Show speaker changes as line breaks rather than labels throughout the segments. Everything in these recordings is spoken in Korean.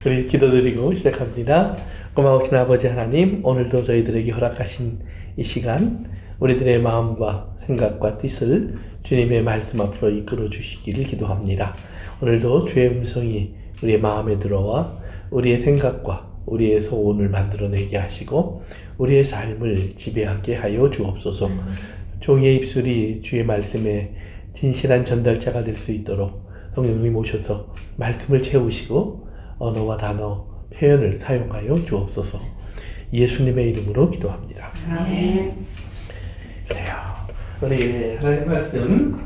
우리 기도드리고 시작합니다. 고마우신 아버지 하나님, 오늘도 저희들에게 허락하신 이 시간, 우리들의 마음과 생각과 뜻을 주님의 말씀 앞으로 이끌어 주시기를 기도합니다. 오늘도 주의 음성이 우리의 마음에 들어와 우리의 생각과 우리의 소원을 만들어내게 하시고 우리의 삶을 지배하게 하여 주옵소서. 종이의 입술이 주의 말씀에 진실한 전달자가 될 수 있도록 성령님 오셔서 말씀을 채우시고 언어와 단어, 표현을 사용하여 주옵소서. 예수님의 이름으로 기도합니다.
아멘.
그래요. 우리 하나님 말씀,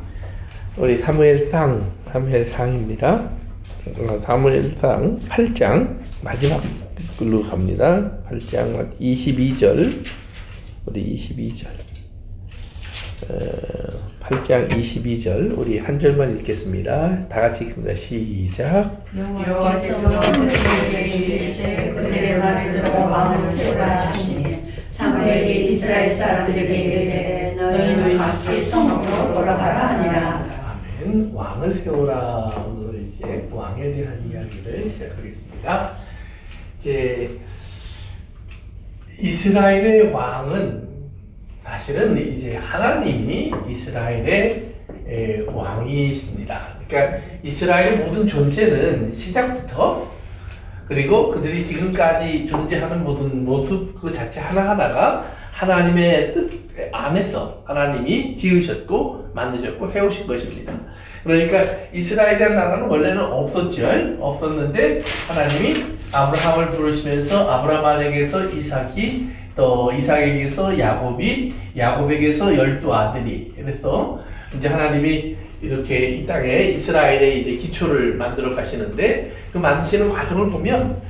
우리 사무엘상입니다. 사무엘상 8장 마지막으로 갑니다. 8장 22절, 우리 22절. 8장 22절 우리 한 절만 읽겠습니다. 다 같이 읽습니다. 시작.
여호와께서 그들에게 이르시되 그들의 말을 들어 왕을 세우라 하시니 사무엘이 이스라엘 사람들에게 이르되 너희는 각기 성읍으로 돌아가라 하니라.
아멘. 왕을 세우라. 오늘 이제 왕에 대한 이야기를 시작하겠습니다. 이제 이스라엘의 왕은 사실은 이제 하나님이 이스라엘의 왕이십니다. 그러니까 이스라엘의 모든 존재는 시작부터 그리고 그들이 지금까지 존재하는 모든 모습 그 자체 하나하나가 하나님의 뜻 안에서 하나님이 지으셨고 만드셨고 세우신 것입니다. 그러니까 이스라엘이라는 나라는 원래는 없었죠. 없었는데 하나님이 아브라함을 부르시면서 아브라함 안에게서 이삭이 또 이삭에게서 야곱에게서 12아들이 그래서 이제 하나님이 이렇게 이 땅에 이스라엘의 이제 기초를 만들어 가시는데 그 만드시는 과정을 보면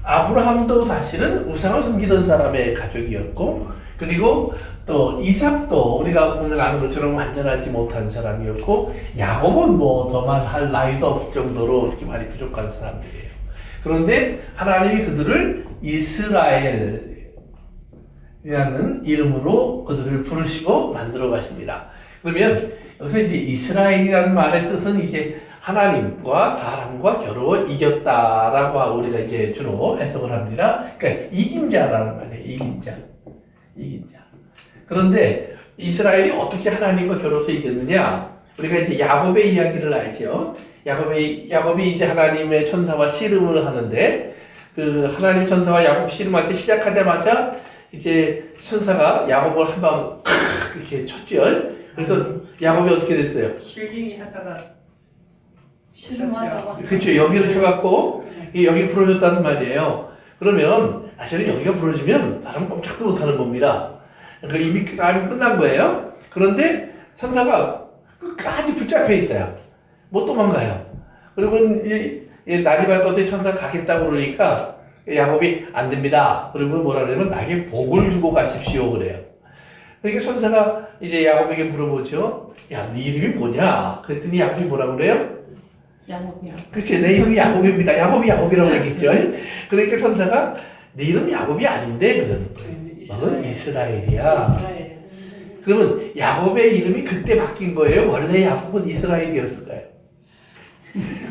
아브라함도 사실은 우상을 섬기던 사람의 가족이었고 그리고 또 이삭도 우리가 오늘 아는 것처럼 완전하지 못한 사람이었고 야곱은 뭐 더 말할 나이도 없을 정도로 이렇게 많이 부족한 사람들이에요. 그런데 하나님이 그들을 이스라엘 이라는 이름으로 그들을 부르시고 만들어 가십니다. 그러면 여기서 이제 이스라엘이라는 말의 뜻은 이제 하나님과 사람과 겨루어 이겼다라고 우리가 이제 주로 해석을 합니다. 그러니까 이긴 자라는 말이에요. 이긴 자. 그런데 이스라엘이 어떻게 하나님과 겨루어서 이겼느냐? 우리가 이제 야곱의 이야기를 알죠. 야곱이 이제 하나님의 천사와 씨름을 하는데 그 하나님 천사와 야곱 씨름할 때 시작하자마자 이제 천사가 야곱을 한 방 이렇게 쳤죠. 그래서 야곱이 어떻게 됐어요?
실갱이 하다가
그렇죠. 여기를 쳐갖고 여기 부러졌다는 말이에요. 그러면 사실은 여기가 부러지면 사람 꼼짝도 못하는 겁니다. 그러니까 이미 싸움이 끝난 거예요. 그런데 천사가 끝까지 붙잡혀 있어요. 못 도망가요. 그리고 날이 밝아서 천사가 가겠다고 그러니까 야곱이 안 됩니다. 그리고 뭐라 그러면 나에게 복을 주고 가십시오 그래요. 그러니까 천사가 이제 야곱에게 물어보죠. 야, 네 이름이 뭐냐? 그랬더니 야곱이 뭐라 그래요?
야곱이야.
그치, 내 이름이 야곱입니다. 야곱이라고 얘기했죠. 그러니까 천사가 네 이름이 야곱이 아닌데 그러는 거예요. 너는 이스라엘이야. 그러면 야곱의 이름이 그때 바뀐 거예요? 원래 야곱은 이스라엘이었을까요?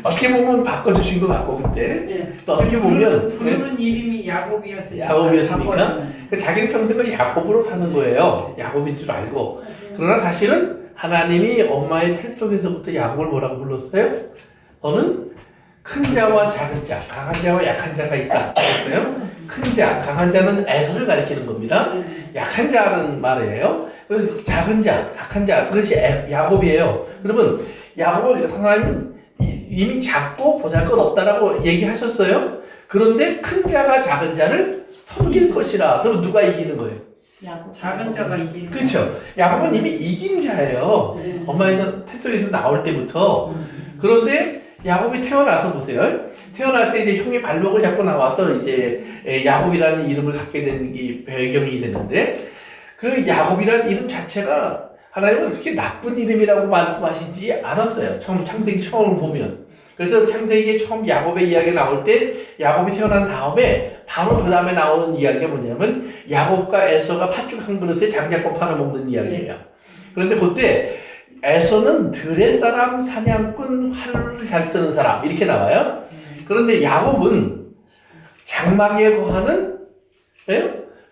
어떻게 보면 바꿔주신 것 같고 그때
네.
또 어떻게 보면
부르는 이름이 야곱이었어요.
야곱이었으니까 자기는 평생을 야곱으로 사는 거예요. 야곱인 줄 알고. 그러나 사실은 하나님이 엄마의 태 속에서부터 야곱을 뭐라고 불렀어요? 너는 큰 자와 작은 자, 강한 자와 약한 자가 있다 그랬어요. 큰 자, 강한 자는 에서를 가리키는 겁니다. 약한 자는 말이에요. 작은 자, 약한 자, 그것이 야곱이에요. 그러면 야곱을 하나님은 이미 작고 보잘것없다라고 얘기하셨어요. 그런데 큰 자가 작은 자를 섬길 것이라. 그러면 누가 이기는 거예요?
야곱. 작은 자가 이기는 거예요.
그렇죠. 야곱은 이미 이긴 자예요. 엄마의 태속에서 나올 때부터. 그런데 야곱이 태어나서 보세요. 태어날 때 이제 형의 발목을 잡고 나와서 이제 야곱이라는 이름을 갖게 된 이 배경이 되는데 그 야곱이라는 이름 자체가 하나님은 그렇게 나쁜 이름이라고 말씀하시지 않았어요. 창세기 처음을 보면. 그래서 창세기에 처음 야곱의 이야기 나올 때 야곱이 태어난 다음에 바로 그 다음에 나오는 이야기가 뭐냐면 야곱과 에서가 팥죽 한 그릇에 장작꽃 팔아먹는 이야기예요. 그런데 그때 에서는 드레 사람, 사냥꾼, 활을 잘 쓰는 사람 이렇게 나와요. 그런데 야곱은 장막에 거하는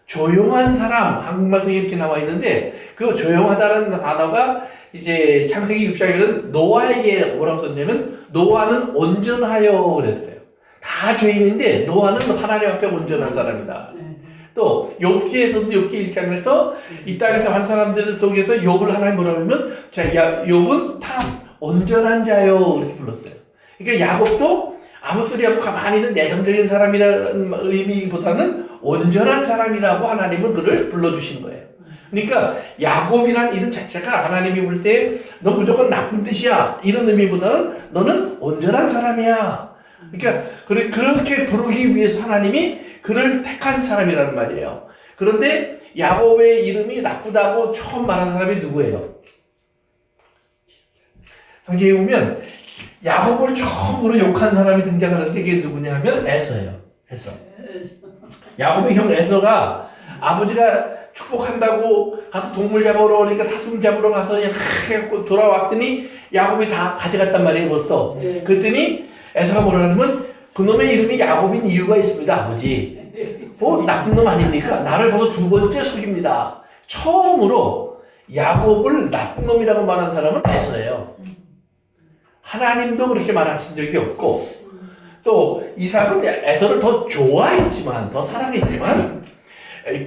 조용한 사람, 한국말 속에 이렇게 나와 있는데 그 조용하다는 단어가 이제 창세기 6장에는 노아에게 뭐라고 썼냐면 노아는 온전하여 그랬어요. 다 죄인인데 노아는 하나님 앞에 온전한 사람이다. 또 욥기에서도 욥기 1장에서 이 땅에서 한 사람들 속에서 욥을 하나님 뭐라고 하면 욥은 다 온전한 자요 이렇게 불렀어요. 그러니까 야곱도 아무 소리하고 가만히 있는 내성적인 사람이라는 의미보다는 온전한 사람이라고 하나님은 그를 불러주신 거예요. 그러니까 야곱이라는 이름 자체가 하나님이 부를 때 너 무조건 나쁜 뜻이야 이런 의미보다는 너는 온전한 사람이야. 그러니까 그렇게 부르기 위해서 하나님이 그를 택한 사람이라는 말이에요. 그런데 야곱의 이름이 나쁘다고 처음 말한 사람이 누구예요? 성경에 보면 야곱을 처음으로 욕한 사람이 등장하는데 그게 누구냐 하면 에서예요. 에서. 야곱의 형 에서가 아버지가 축복한다고 가서 동물 잡으러 오니까 사슴 잡으러 가서 그냥 해갖고 돌아왔더니 야곱이 다 가져갔단 말이에요 벌써. 그랬더니 에서가 뭐라 하냐면 그놈의 이름이 야곱인 이유가 있습니다 아버지. 나쁜 놈 아닙니까? 나를 벌써 두 번째 속입니다. 처음으로 야곱을 나쁜 놈이라고 말한 사람은 에서예요. 하나님도 그렇게 말하신 적이 없고 또 이삭은 에서를 더 좋아했지만 더 사랑했지만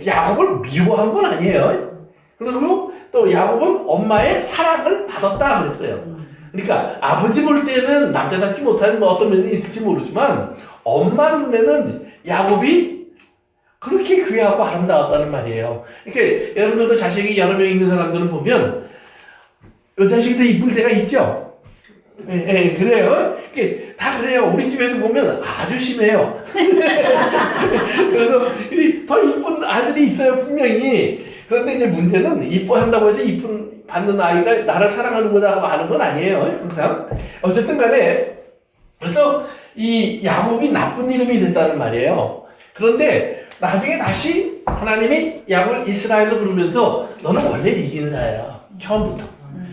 야곱을 미워한 건 아니에요. 그리고 또 야곱은 엄마의 사랑을 받았다 그랬어요. 그러니까 아버지 볼 때는 남자답지 못한 뭐 어떤 면이 있을지 모르지만 엄마 눈에는 야곱이 그렇게 귀하고 아름다웠다는 말이에요. 그러니까 여러분들도 자식이 여러 명 있는 사람들은 보면 요 자식도 이쁠 때가 있죠. 예, 그래요. 다 그래요. 우리 집에도 보면 아주 심해요. 그래서 더 이쁜 아들이 있어요, 분명히. 그런데 이제 문제는 이뻐한다고 해서 이쁜 받는 아이가 나를 사랑하는 거라고 아는 건 아니에요, 항상. 어쨌든 간에. 그래서 이 야곱이 나쁜 이름이 됐다는 말이에요. 그런데 나중에 다시 하나님이 야곱을 이스라엘로 부르면서 너는 원래 이긴사야. 처음부터.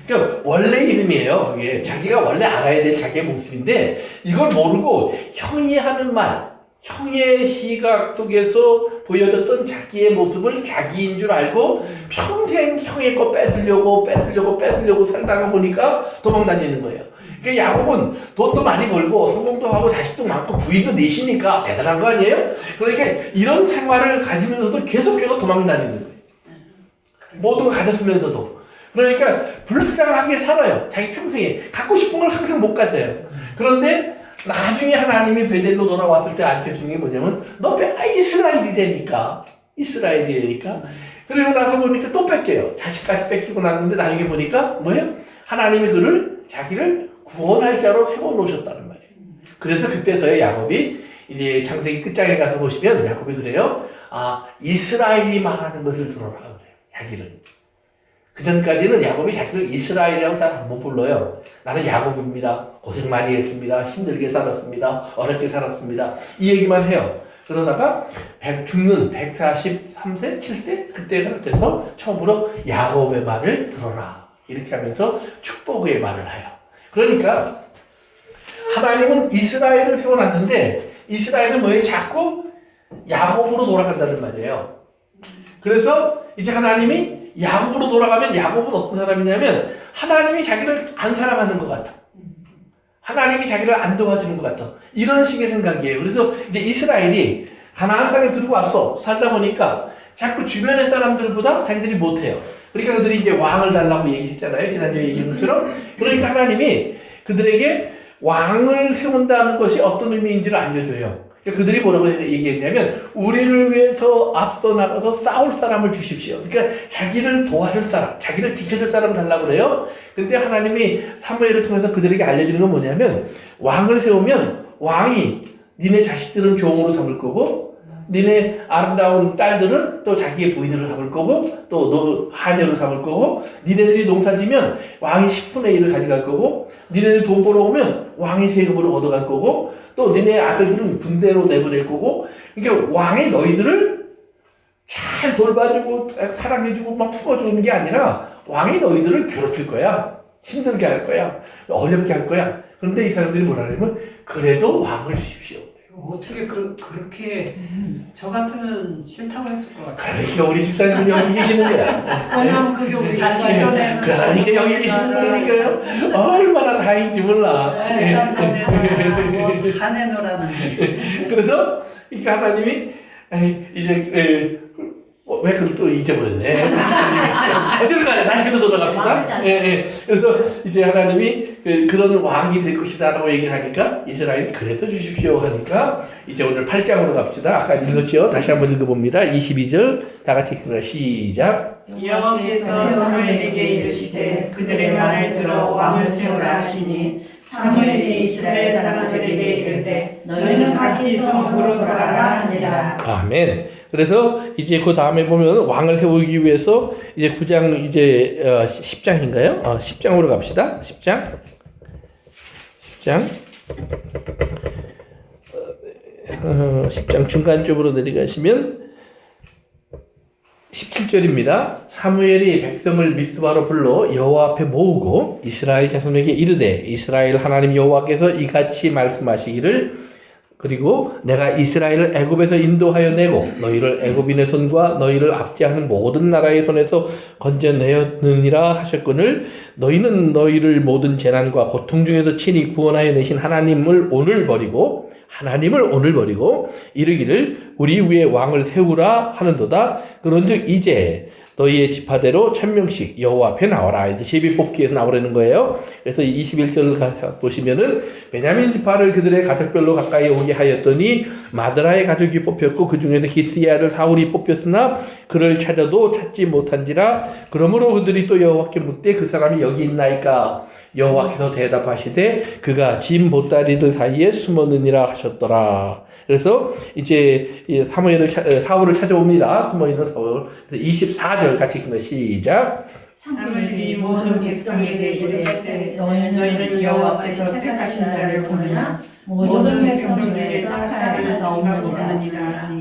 그러니까 원래 이름이에요. 그게 자기가 원래 알아야 될 자기의 모습인데 이걸 모르고 형이 하는 말, 형의 시각 속에서 보여줬던 자기의 모습을 자기인 줄 알고 평생 형의 거 뺏으려고 살다가 보니까 도망다니는 거예요. 그러니까 야곱은 돈도 많이 벌고 성공도 하고 자식도 많고 부인도 넷이니까 대단한 거 아니에요? 그러니까 이런 생활을 가지면서도 계속 도망다니는 거예요. 모든 걸 가졌으면서도. 그러니까 불쌍하게 살아요. 자기 평생에 갖고 싶은 걸 항상 못 가져요. 그런데 나중에 하나님이 베델로 돌아왔을 때 알려주는 게 뭐냐면 너 이스라엘이라니까. 그리고 나서 보니까 또 뺏겨요. 자식까지 뺏기고 났는데 나중에 보니까 뭐예요? 하나님이 자기를 구원할 자로 세워놓으셨다는 말이에요. 그래서 그때서야 야곱이 이제 창세기 끝장에 가서 보시면 야곱이 그래요. 이스라엘이 말하는 것을 들어라 그래요. 자기를. 그 전까지는 야곱이 자기를 이스라엘이라고 잘 못 불러요. 나는 야곱입니다. 고생 많이 했습니다. 힘들게 살았습니다. 어렵게 살았습니다. 이 얘기만 해요. 그러다가 죽는 143세, 7세 그때가 돼서 처음으로 야곱의 말을 들어라. 이렇게 하면서 축복의 말을 해요. 그러니까 하나님은 이스라엘을 세워놨는데 이스라엘은 뭐예요? 자꾸 야곱으로 돌아간다는 말이에요. 그래서 이제 하나님이 야곱으로 돌아가면 야곱은 어떤 사람이냐면 하나님이 자기를 안 사랑하는 것 같아. 하나님이 자기를 안 도와주는 것 같아. 이런 식의 생각이에요. 그래서 이제 이스라엘이 가나안 땅에 들어와서 살다 보니까 자꾸 주변의 사람들보다 자기들이 못해요. 그러니까 그들이 이제 왕을 달라고 얘기했잖아요. 지난주에 얘기한 것처럼. 그러니까 하나님이 그들에게 왕을 세운다는 것이 어떤 의미인지를 알려줘요. 그러니까 그들이 뭐라고 얘기했냐면 우리를 위해서 앞서 나가서 싸울 사람을 주십시오. 그러니까 자기를 도와줄 사람, 자기를 지켜줄 사람 달라고 그래요. 근데 하나님이 사무엘을 통해서 그들에게 알려주는 건 뭐냐면 왕을 세우면 왕이 니네 자식들은 종으로 삼을 거고 니네 아름다운 딸들은 또 자기의 부인으로 삼을 거고 또 하녀로 삼을 거고 니네들이 농사지면 왕이 10분의 1을 가져갈 거고 니네들이 돈 벌어오면 왕이 세금으로 얻어갈 거고 또 니네 아들들은 군대로 내보낼 거고 그러니까 왕이 너희들을 잘 돌봐주고 사랑해주고 막 품어주는 게 아니라 왕이 너희들을 괴롭힐 거야. 힘들게 할 거야. 어렵게 할 거야. 그런데 이 사람들이 뭐라 그러면 그래도 왕을 주십시오.
어떻게 그렇게 저 같으면 싫다고 했을 것 같아요.
그러니까 우리 집사님은 여기 계시는 거야.
왜냐면 그게 우리
자식이 전에는
그러니까 여기 계시는 거니까요. 얼마나 다행인지 몰라.
다 내놓으라는
그래서 그러니까 하나님이 이제 왜 그걸 또 잊어버렸네. 어쨌든 간에 다시 그로 돌아갑시다. 그래서 이제 하나님이 그런 왕이 될 것이다라고 얘기를 하니까 이스라엘이 그래도 주십시오 하니까 이제 오늘 8장으로 갑시다. 아까 읽었죠? 다시 한번 읽어봅니다. 22절 다 같이 읽습니다. 시작.
여호와께서 사무엘에게 이르시되 그들의 말을 들어 왕을 세우라 하시니 사무엘이 이스라엘 사람들에게 이르되 너희는 각기 성읍으로 돌아가라 하니라.
아멘. 그래서 이제 그 다음에 보면 왕을 세우기 위해서 이제 9장 이제 10장인가요? 10장으로 갑시다. 10장. 10장 중간쪽으로 내려가시면 17절입니다. 사무엘이 백성을 미스바로 불러 여호와 앞에 모으고 이스라엘 자손에게 이르되 이스라엘 하나님 여호와께서 이같이 말씀하시기를 그리고 내가 이스라엘을 애굽에서 인도하여 내고 너희를 애굽인의 손과 너희를 압제하는 모든 나라의 손에서 건져내었느니라 하셨거늘 너희는 너희를 모든 재난과 고통 중에서 친히 구원하여 내신 하나님을 오늘 버리고 이르기를 우리 위에 왕을 세우라 하는도다. 그런즉 이제 너희의 지파대로 1000명씩 여호와 앞에 나와라. 이제 제비 뽑기에서 나오라는 거예요. 그래서 21절을 보시면은 베냐민 지파를 그들의 가족별로 가까이 오게 하였더니 마드라의 가족이 뽑혔고 그 중에서 기스의 아들 사울이 뽑혔으나 그를 찾아도 찾지 못한지라. 그러므로 그들이 또 여호와께 묻되 그 사람이 여기 있나이까. 여호와께서 대답하시되 그가 짐 보따리들 사이에 숨었느니라 하셨더라. 그래서 이제 사울을 찾아옵니다. 숨어있는 사울. 24절 같이 읽습니다. 시작.
사무엘이 모든 백성에게 이르시되 너희는 여호와께서 택하신 자를 보느냐 모든 백성 중에 착한 자는 없느니라.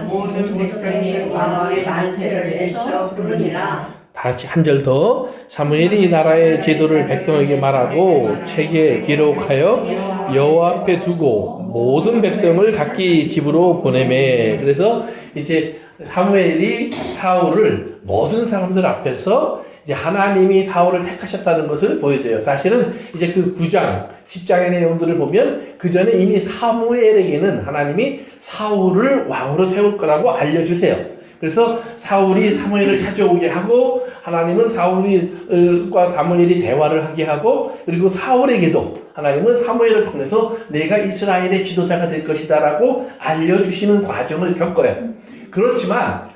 모든 백성이 왕의 만세를 외쳐 부르니라.
다시 한 절 더. 사무엘이 나라의 제도를 백성에게 말하고 책에 기록하여 여호와 앞에 두고 모든 백성을 각기 집으로 보내매. 그래서 이제 사무엘이 사울을 모든 사람들 앞에서 이제 하나님이 사울을 택하셨다는 것을 보여줘요. 사실은 이제 그 9장, 10장의 내용들을 보면 그 전에 이미 사무엘에게는 하나님이 사울을 왕으로 세울 거라고 알려주세요. 그래서 사울이 사무엘을 찾아오게 하고 하나님은 사울과 사무엘이 대화를 하게 하고 그리고 사울에게도 하나님은 사무엘을 통해서 내가 이스라엘의 지도자가 될 것이다 라고 알려주시는 과정을 겪어요. 그렇지만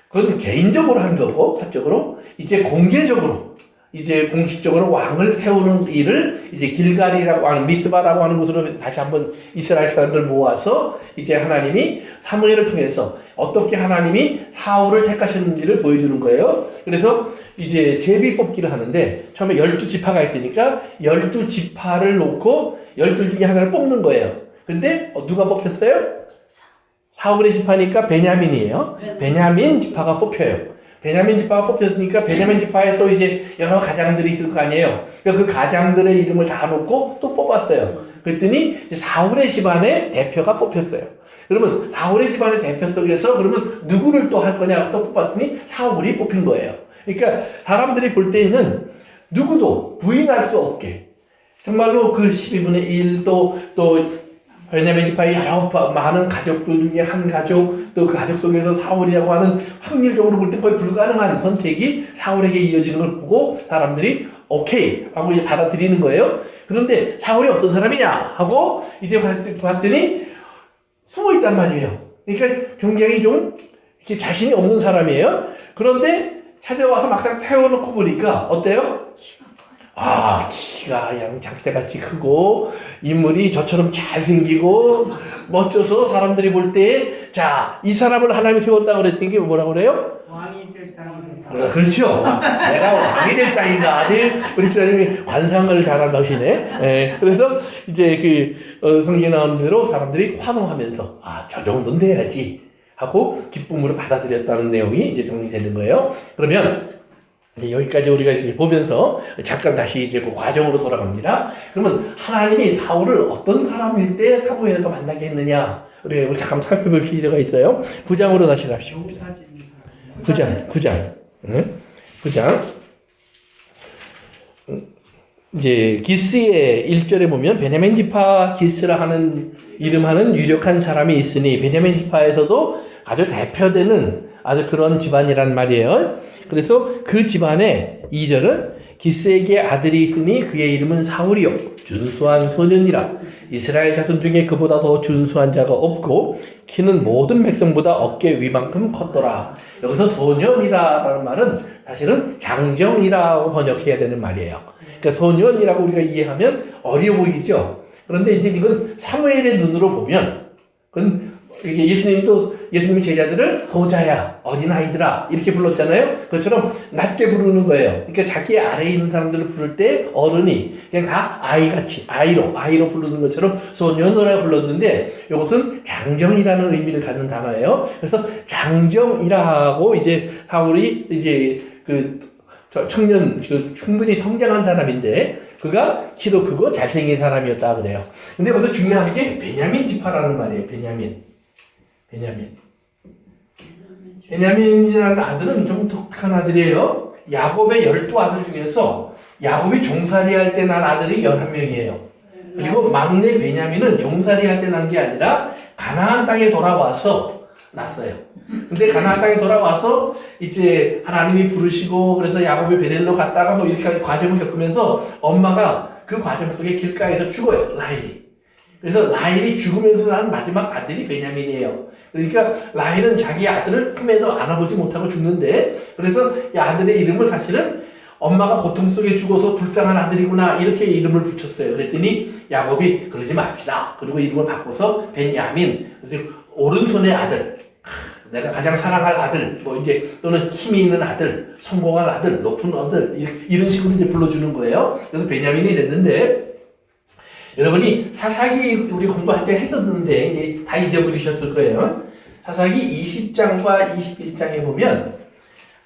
그건 개인적으로 한 거고 사적으로 이제 공개적으로 이제 공식적으로 왕을 세우는 일을 이제 길갈이라고 하는 미스바라고 하는 곳으로 다시 한번 이스라엘 사람들 모아서 이제 하나님이 사무엘을 통해서 어떻게 하나님이 사울을 택하셨는지를 보여주는 거예요. 그래서 이제 제비 뽑기를 하는데 처음에 12지파가 있으니까 12지파를 놓고 12 중에 하나를 뽑는 거예요. 근데 누가 뽑혔어요? 사울의 지파니까 베냐민이에요. 베냐민 지파가 뽑혀요. 베냐민 지파가 뽑혔으니까 베냐민 지파에 또 이제 여러 가장들이 있을 거 아니에요. 그러니까 그 가장들의 이름을 다 놓고 또 뽑았어요. 그랬더니 사울의 집안의 대표가 뽑혔어요. 그러면 사울의 집안의 대표 속에서 그러면 누구를 또 할 거냐 또 뽑았더니 사울이 뽑힌 거예요. 그러니까 사람들이 볼 때에는 누구도 부인할 수 없게 정말로 그 12분의 1 또 베냐민 지파의 여러 많은 가족들 중에 한 가족 또 그 가족 속에서 사울이라고 하는 확률적으로 볼 때 거의 불가능한 선택이 사울에게 이어지는 걸 보고 사람들이 오케이 하고 이제 받아들이는 거예요. 그런데 사울이 어떤 사람이냐 하고 이제 봤더니 숨어 있단 말이에요. 그러니까 굉장히 좀 이렇게 자신이 없는 사람이에요. 그런데 찾아와서 막상 세워놓고 보니까 어때요? 키가 그냥 장대같이 크고 인물이 저처럼 잘생기고 멋져서 사람들이 볼 때 자, 이 사람을 하나님이 세웠다고 그랬더니 게 뭐라고 그래요?
왕이 될 상입니다.
그렇죠. 내가 왕이 될 상인가. 아직 우리 주님이 관상을 잘 하시네. 그래서 이제 성경에 나오는 대로 사람들이 환호하면서 저 정도는 돼야지 하고 기쁨으로 받아들였다는 내용이 이제 정리되는 거예요. 그러면 여기까지 우리가 이제 보면서 잠깐 다시 이제 그 과정으로 돌아갑니다. 그러면 하나님이 사울을 어떤 사람일 때 사무엘과 만나게 했느냐? 우리가 이걸 잠깐 살펴볼 필요가 있어요. 9장으로 다시 갑시다.
용사진 사람.
9장. 응? 9장. 이제 기스의 1절에 보면 베냐민 지파 기스라 하는 이름하는 유력한 사람이 있으니 베냐민 지파에서도 아주 대표되는 아주 그런 집안이란 말이에요. 그래서 그 집안에 2절은 기스에게 아들이 있으니 그의 이름은 사울이요 준수한 소년이라 이스라엘 자손 중에 그보다 더 준수한 자가 없고 키는 모든 백성보다 어깨 위만큼 컸더라. 여기서 소년이라는 말은 사실은 장정이라고 번역해야 되는 말이에요. 그러니까 소년이라고 우리가 이해하면 어려 보이죠. 그런데 이제 이건 사무엘의 눈으로 보면 그건 이게 예수님이 제자들을 소자야, 어린아이들아 이렇게 불렀잖아요. 그것처럼 낮게 부르는 거예요. 그러니까 자기 아래에 있는 사람들을 부를 때 어른이 그냥 다 아이같이 아이로 부르는 것처럼 소년으로 불렀는데 이것은 장정이라는 의미를 갖는 단어예요. 그래서 장정이라고 이제 사울이 이제 청년 충분히 성장한 사람인데 그가 키도 크고 잘생긴 사람이었다 그래요. 근데 여기서 중요한 게 베냐민 지파라는 말이에요. 베냐민이라는 아들은 좀 독특한 아들이에요. 야곱의 12아들 중에서 야곱이 종살이 할 때 난 아들이 11명이에요. 그리고 막내 베냐민은 종살이 할 때 난 게 아니라 가나안 땅에 돌아와서 났어요. 근데 가나안 땅에 돌아와서 이제 하나님이 부르시고 그래서 야곱이 베델로 갔다가 뭐 이렇게 과정을 겪으면서 엄마가 그 과정 속에 길가에서 죽어요. 라헬이. 그래서 라헬이 죽으면서 난 마지막 아들이 베냐민이에요. 그러니까 라헬은 자기 아들을 품에도 안아보지 못하고 죽는데 그래서 이 아들의 이름을 사실은 엄마가 고통 속에 죽어서 불쌍한 아들이구나 이렇게 이름을 붙였어요. 그랬더니 야곱이 그러지 맙시다. 그리고 이름을 바꿔서 베냐민, 오른손의 아들, 내가 가장 사랑할 아들, 뭐 이제 또는 힘이 있는 아들, 성공한 아들, 높은 아들 이런 식으로 이제 불러주는 거예요. 그래서 베냐민이 됐는데 여러분이 사사기 우리 공부할 때 했었는데 이제 다 잊어버리셨을 거예요. 사사기 20장과 21장에 보면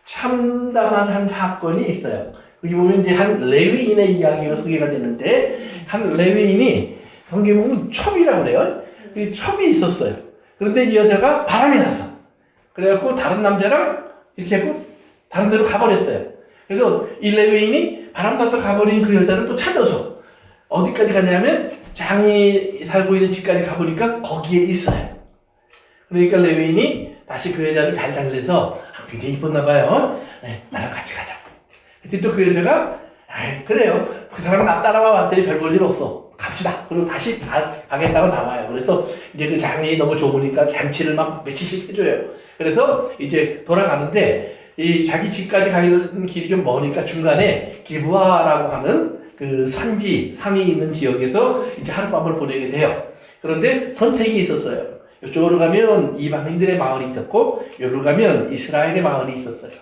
참담한 한 사건이 있어요. 여기 보면 이제 한 레위인의 이야기가 소개가 되는데 한 레위인이 성경에 보면 첩이라고 그래요. 첩이 있었어요. 그런데 이 여자가 바람이 났어. 그래갖고 다른 남자랑 이렇게 하고 다른 데로 가버렸어요. 그래서 이 레위인이 바람 나서 가버린 그 여자를 또 찾아서 어디까지 갔냐면 장인이 살고 있는 집까지 가보니까 거기에 있어요. 그러니까 레위인이 다시 그 여자를 잘 달래서 굉장히 이뻤나 봐요. 네, 나랑 같이 가자고. 그때 또 그 여자가 그래요. 그 사람 나 따라와 봤더니 별 볼 일 없어. 갑시다. 그리고 다시 가겠다고 나와요. 그래서 이제 그 장인이 너무 좋으니까 잔치를 막 며칠씩 해줘요. 그래서 이제 돌아가는데 이 자기 집까지 가는 길이 좀 머니까 중간에 기브아라고 하는 그 산이 있는 지역에서 이제 하룻밤을 보내게 돼요. 그런데 선택이 있었어요. 이쪽으로 가면 이방인들의 마을이 있었고, 여기로 가면 이스라엘의 마을이 있었어요.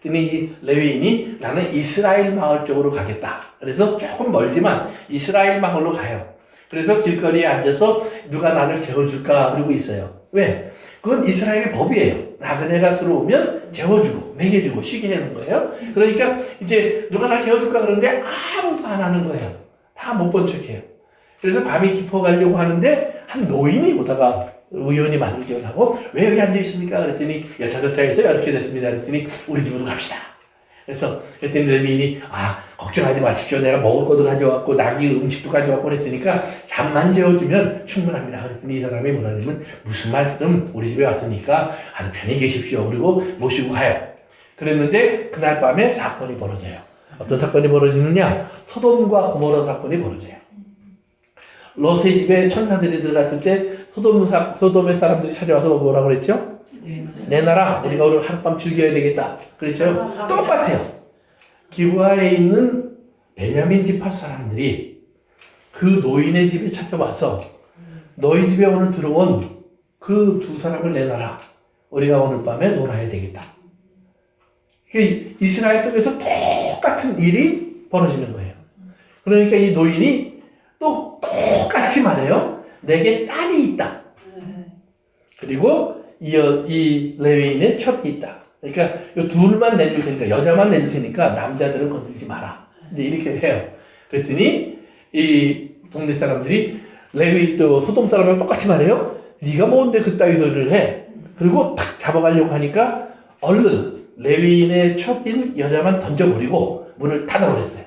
그랬더니 이 레위인이 나는 이스라엘 마을 쪽으로 가겠다. 그래서 조금 멀지만 이스라엘 마을로 가요. 그래서 길거리에 앉아서 누가 나를 재워줄까 그러고 있어요. 왜? 그건 이스라엘의 법이에요. 나그네가 들어오면 재워주고 먹여주고 쉬게 하는 거예요. 그러니까 이제 누가 날 재워줄까 그러는데 아무도 안 하는 거예요. 다 못 본 척해요. 그래서 밤이 깊어가려고 하는데 한 노인이 오다가 의원이 발견하고 왜 여기 앉아있습니까? 그랬더니 여차저차해서 이렇게 됐습니다. 그랬더니 우리 집으로 갑시다. 그래서 그랬더니 레위인이 걱정하지 마십시오. 내가 먹을 것도 가져왔고 낙이 음식도 가져왔고 그랬으니까 잠만 재워주면 충분합니다. 그랬더니 이 사람이 뭐라냐면 무슨 말씀 우리 집에 왔으니까 아주 편히 계십시오. 그리고 모시고 가요. 그랬는데 그날 밤에 사건이 벌어져요. 어떤 사건이 벌어지느냐? 소돔과 고모라 사건이 벌어져요. 롯의 집에 천사들이 들어갔을 때 소돔의 사람들이 찾아와서 뭐라고 그랬죠? 내놔라. 우리가 오늘 하룻밤 즐겨야 되겠다. 그렇죠? 똑같아요. 기브아에 있는 베냐민 지파 사람들이 그 노인의 집에 찾아와서 너희 집에 오늘 들어온 그 두 사람을 내놔라. 우리가 오늘 밤에 놀아야 되겠다. 이스라엘 속에서 똑같은 일이 벌어지는 거예요. 그러니까 이 노인이 또 똑같이 말해요. 내게 딸이 있다. 그리고 이 레위인의 첩이 있다. 그러니까 요 둘만 내줄 테니까 여자만 내줄 테니까 남자들은 건들지 마라. 이제 이렇게 해요. 그랬더니 이 동네 사람들이 레위 또 소돔 사람이랑 똑같이 말해요. 네가 뭔데 그따위 소리를 해? 그리고 탁 잡아가려고 하니까 얼른 레위인의 첩인 여자만 던져버리고 문을 닫아버렸어요.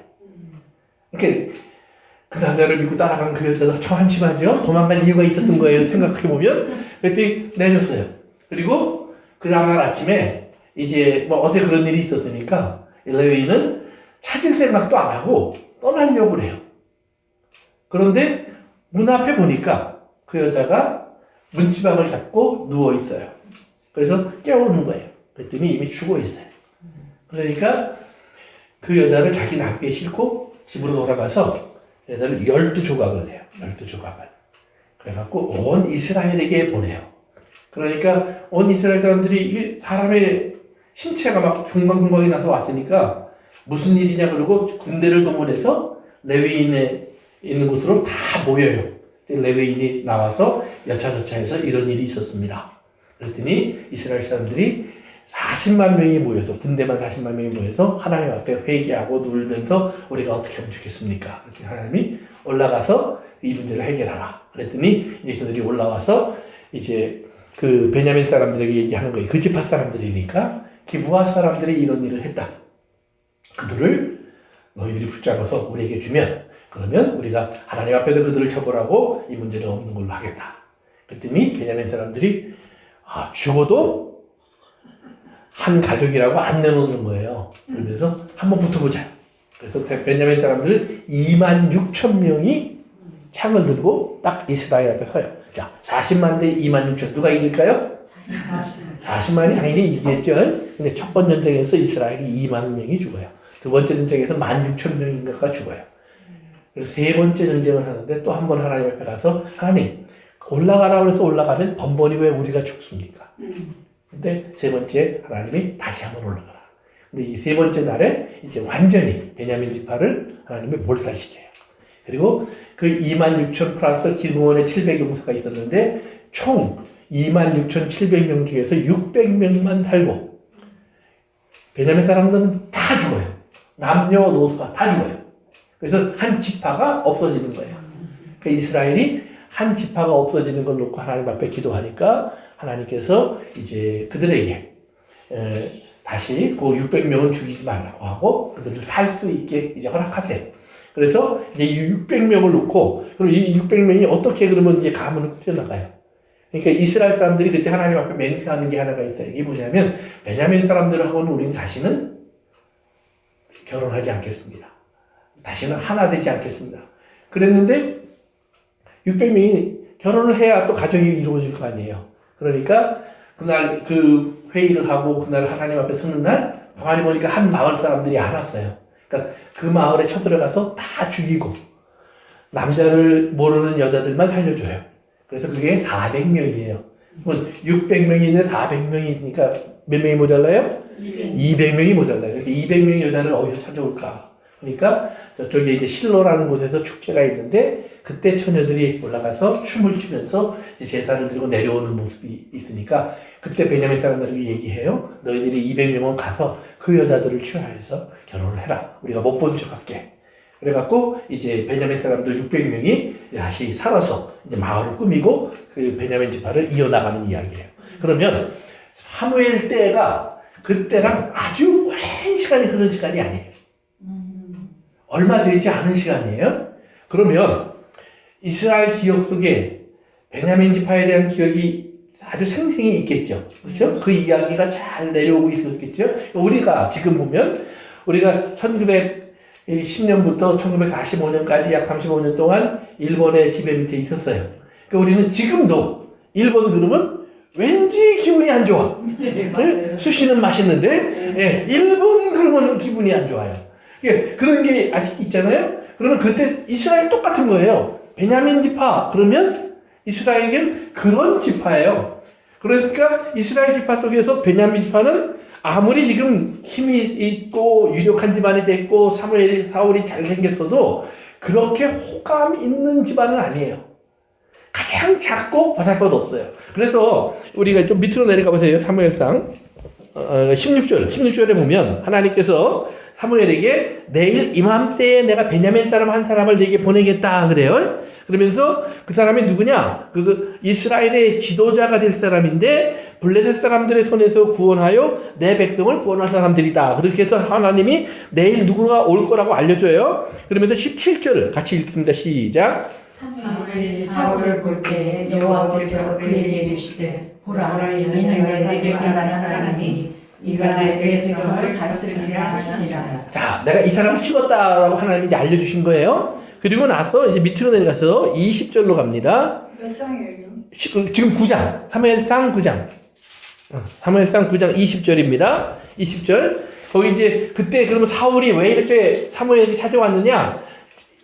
이렇게 그 남자를 믿고 따라간 그 여자가 참 한심하죠? 도망갈 이유가 있었던 거예요. 생각해보면. 그랬더니 내줬어요. 그리고 그 다음날 아침에 이제 뭐 어제 그런 일이 있었으니까 레위인은 찾을 생각도 안 하고 떠나려고 그래요. 그런데 문 앞에 보니까 그 여자가 문지방을 잡고 누워 있어요. 그래서 깨우는 거예요. 그랬더니 이미 죽어 있어요. 그러니까 그 여자를 자기 나귀에 싣고 집으로 돌아가서 여자를 12조각을 해요. 12조각을. 그래갖고 온 이스라엘에게 보내요. 그러니까 온 이스라엘 사람들이 이 사람의 신체가 막 중광중광이 나서 왔으니까 무슨 일이냐 그러고 군대를 동원해서 레위인에 있는 곳으로 다 모여요. 레위인이 나와서 여차저차해서 이런 일이 있었습니다. 그랬더니 이스라엘 사람들이 40만 명이 모여서 군대만 40만 명이 모여서 하나님 앞에 회개하고 누울면서 우리가 어떻게 하면 좋겠습니까? 그랬더니 하나님이 올라가서 이 문제를 해결하라. 그랬더니 이제 그들이 올라와서 이제 그 베냐민 사람들에게 얘기하는 거예요. 그 지파 사람들이니까 기브아 사람들이 이런 일을 했다. 그들을 너희들이 붙잡아서 우리에게 주면 그러면 우리가 하나님 앞에서 그들을 처벌하고 이 문제는 없는 걸로 하겠다. 그랬더니 베냐민 사람들이 죽어도 한 가족이라고 안 내놓는 거예요. 그러면서 한번 붙어보자. 그래서 베냐민 사람들 26,000명이 창을 들고 딱 이스라엘 앞에 서요. 자, 40만 대 26,000 누가 이길까요? 40만이 당연히 이기겠죠. 근데 첫 번째 전쟁에서 이스라엘이 2만 명이 죽어요. 두 번째 전쟁에서 16,000명인가가 죽어요. 그래서 세 번째 전쟁을 하는데 또 한 번 하나님 앞에 가서 하나님 올라가라고 해서 올라가면 번번이 왜 우리가 죽습니까? 근데 세 번째 하나님이 다시 한번 올라가라. 근데 이 세 번째 날에 이제 완전히 베냐민 지파를 하나님이 몰살시켜요. 그리고 그 26,000 플러스 기브온에 700용사가 있었는데 총 26,700명 중에서 600명만 살고 베냐민 사람들은 다 죽어요. 남녀노소가 다 죽어요. 그래서 한 지파가 없어지는 거예요. 그러니까 이스라엘이 한 지파가 없어지는 걸 놓고 하나님 앞에 기도하니까 하나님께서 이제 그들에게 다시 그 600명은 죽이지 말라고 하고 그들을 살 수 있게 이제 허락하세요. 그래서 이제 이 600명을 놓고 그럼 이 600명이 어떻게 그러면 이제 가문을 꾸려나가요. 그러니까 이스라엘 사람들이 그때 하나님 앞에 맹세하는 게 하나가 있어요. 이게 뭐냐면 베냐민 사람들하고는 우리는 다시는 결혼하지 않겠습니다. 다시는 하나 되지 않겠습니다. 그랬는데 600명이 결혼을 해야 또 가정이 이루어질 거 아니에요. 그러니까 그날 그 회의를 하고 그날 하나님 앞에 서는 날 가만히 보니까 한 마을 사람들이 안 왔어요. 그러니까 그 마을에 쳐들어가서 다 죽이고 남자를 모르는 여자들만 살려줘요. 그래서 그게 400명이에요. 600명이 있는데 400명이니까 몇 명이 모자라요? 200명이 모자라요. 그러니까 200명의 여자를 어디서 찾아올까? 그러니까 저쪽에 이제 실로라는 곳에서 축제가 있는데 그때 처녀들이 올라가서 춤을 추면서 제사를 드리고 내려오는 모습이 있으니까 그때 베냐민 사람들에게 얘기해요. 너희들이 200명은 가서 그 여자들을 취하해서 결혼을 해라. 우리가 못 본 척 할게. 그래갖고 이제 베냐민 사람들 600명이 다시 살아서 이제 마을을 꾸미고 그 베냐민 지파를 이어나가는 이야기예요. 그러면 사무엘 때가 그때랑 아주 오랜 시간이 흐른 시간이 아니에요. 얼마 되지 않은 시간이에요. 그러면 이스라엘 기억 속에 베냐민 지파에 대한 기억이 아주 생생히 있겠죠. 그렇죠? 그 이야기가 잘 내려오고 있었겠죠. 우리가 지금 보면 우리가 1910년부터 1945년까지 약 35년 동안 일본의 지배 밑에 있었어요. 그러니까 우리는 지금도 일본 그러면 왠지 기분이 안 좋아. 네? 수시는 맛있는데 네, 일본 그러면 기분이 안 좋아요. 그런 게 아직 있잖아요. 그러면 그때 이스라엘 똑같은 거예요. 베냐민 지파 그러면 이스라엘은 그런 지파예요. 그러니까 이스라엘 지파 속에서 베냐민 지파는 아무리 지금 힘이 있고 유력한 집안이 됐고 사울이 잘생겼어도 그렇게 호감 있는 집안은 아니에요. 가장 작고 보잘것 없어요. 그래서 우리가 좀 밑으로 내려가 보세요. 사무엘상 16절에 보면 하나님께서 사무엘에게 내일 이맘때에 내가 베냐민 사람 한 사람을 내게 보내겠다 그래요. 그러면서 그 사람이 누구냐? 이스라엘의 지도자가 될 사람인데 블레셋 사람들의 손에서 구원하여 내 백성을 구원할 사람들이다. 그렇게 해서 하나님이 내일 누구가 올 거라고 알려줘요. 그러면서 17절 같이 읽습니다. 시작.
사무엘이 사울을 볼 때 여호와께서 그에게 이르시되 보라 이는 내게 말한 사람이 네가 내 백성을 다스리리라 하시니라.
자, 내가 이 사람을 찍었다라고 하나님이 이제 알려주신 거예요. 그리고 나서 이제 밑으로 내려가서 20절로 갑니다.
몇 장이에요?
지금 9장, 사무엘상 9장. 사무엘상 9장 20절입니다. 20절. 거기 이제 그때 그러면 사울이 왜 이렇게 사무엘이 찾아왔느냐?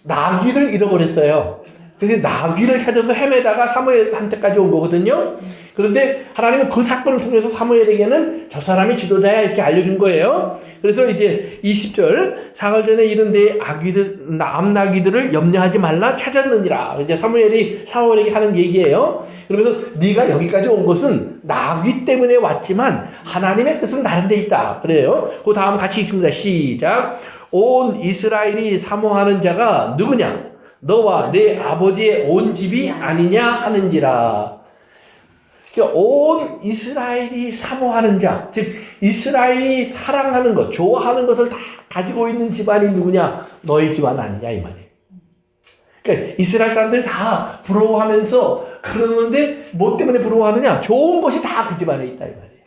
나귀를 잃어버렸어요. 그래서 나귀를 찾아서 헤매다가 사무엘한테까지 온 거거든요. 그런데 하나님은 그 사건을 통해서 사무엘에게는 저사람이 지도자야 이렇게 알려준 거예요. 그래서 이제 20절 사흘 전에 이른 내 암나귀들을 염려하지 말라 찾았느니라. 이제 사무엘이 사울에게 하는 얘기예요. 그러면서 네가 여기까지 온 것은 나귀 때문에 왔지만 하나님의 뜻은 다른 데 있다. 그래요. 그 다음 같이 읽습니다. 시작. 온 이스라엘이 사모하는 자가 누구냐? 너와 내 아버지의 온 집이 아니냐 하는지라. 그러니까 온 이스라엘이 사모하는 자, 즉 이스라엘이 사랑하는 것, 좋아하는 것을 다 가지고 있는 집안이 누구냐? 너희 집안 아니냐 이 말이에요. 그러니까 이스라엘 사람들이 다 부러워하면서 그러는데 뭐 때문에 부러워하느냐? 좋은 것이 다 그 집안에 있다 이 말이에요.